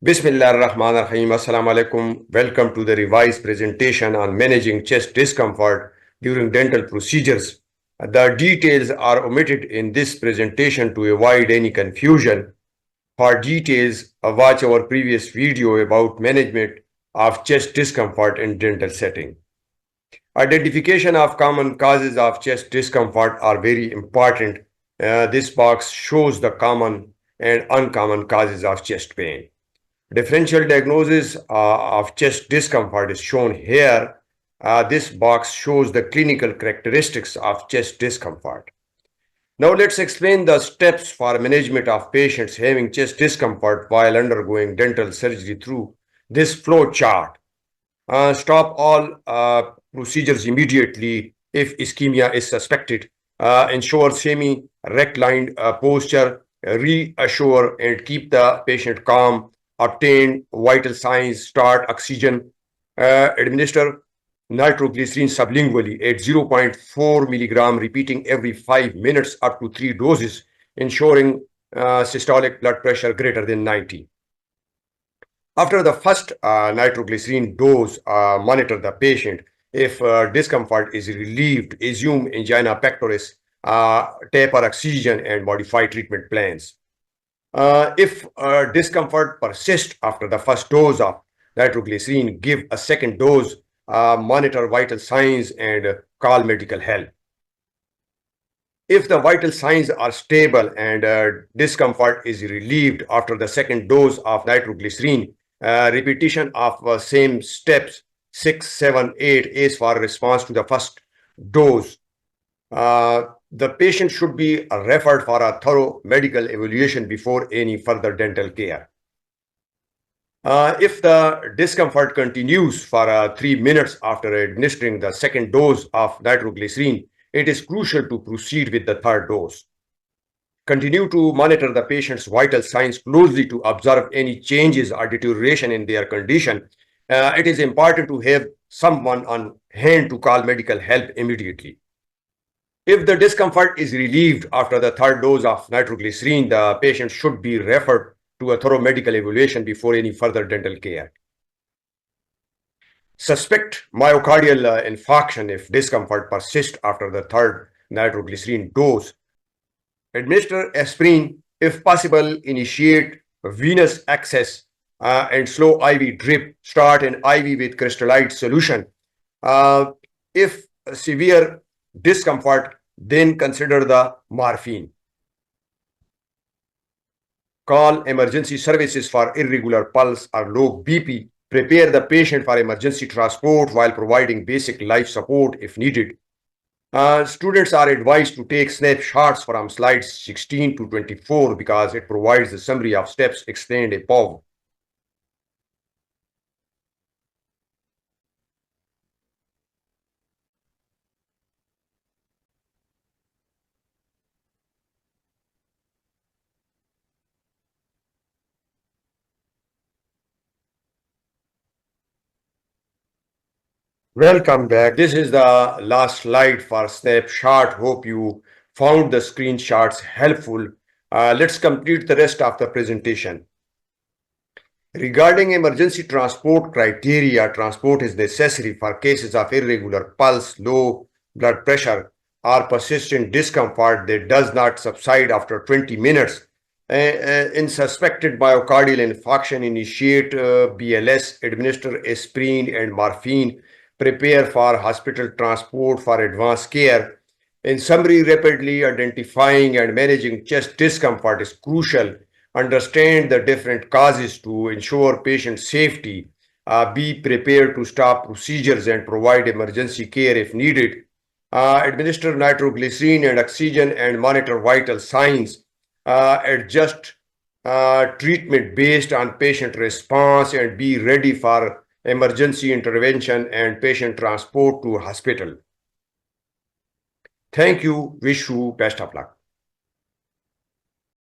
Bismillah ar-Rahman ar-Rahim. Assalamu alaikum. Welcome to the revised presentation on managing chest discomfort during dental procedures. The details are omitted in this presentation to avoid any confusion. For details, watch our previous video about management of chest discomfort in dental setting. Identification of common causes of chest discomfort are very important. This box shows the common and uncommon causes of chest pain. Differential diagnosis of chest discomfort is shown here. This box shows the clinical characteristics of chest discomfort. Now let's explain the steps for management of patients having chest discomfort while undergoing dental surgery through this flow chart. Stop all procedures immediately if ischemia is suspected. Ensure semi-reclined posture. Reassure and keep the patient calm. Obtain vital signs. Start oxygen. Administer nitroglycerin sublingually at 0.4 milligram, repeating every 5 minutes up to 3 doses, ensuring systolic blood pressure greater than 90. After the first nitroglycerin dose, monitor the patient. If discomfort is relieved, assume angina pectoris, taper oxygen, and modify treatment plans. If discomfort persists after the first dose of nitroglycerin, give a second dose, monitor vital signs, and call medical help. If the vital signs are stable and discomfort is relieved after the second dose of nitroglycerin, repetition of same steps 6, 7, 8 is for response to the first dose. The patient should be referred for a thorough medical evaluation before any further dental care. If the discomfort continues for 3 minutes after administering the second dose of nitroglycerin, it is crucial to proceed with the third dose. Continue to monitor the patient's vital signs closely to observe any changes or deterioration in their condition. It is important to have someone on hand to call medical help immediately. If the discomfort is relieved after the third dose of nitroglycerin, the patient should be referred to a thorough medical evaluation before any further dental care. Suspect myocardial infarction if discomfort persists after the third nitroglycerin dose. Administer aspirin. If possible, initiate venous access and slow IV drip. Start an IV with crystallite solution. If severe discomfort, then consider the morphine. Call emergency services for irregular pulse or low BP. Prepare the patient for emergency transport while providing basic life support if needed. Students are advised to take snapshots from slides 16 to 24 because it provides a summary of steps explained above. Welcome back. This is the last slide for snapshot. Hope you found the screenshots helpful. Let's complete the rest of the presentation. Regarding emergency transport criteria, transport is necessary for cases of irregular pulse, low blood pressure, or persistent discomfort that does not subside after 20 minutes. In suspected myocardial infarction, initiate BLS, administer aspirin and morphine, prepare for hospital transport for advanced care. In summary, rapidly identifying and managing chest discomfort is crucial. Understand the different causes to ensure patient safety. Be prepared to stop procedures and provide emergency care if needed. Administer nitroglycerin and oxygen and monitor vital signs. Adjust treatment based on patient response and be ready for emergency intervention and patient transport to hospital. Thank you. Wish you best of luck.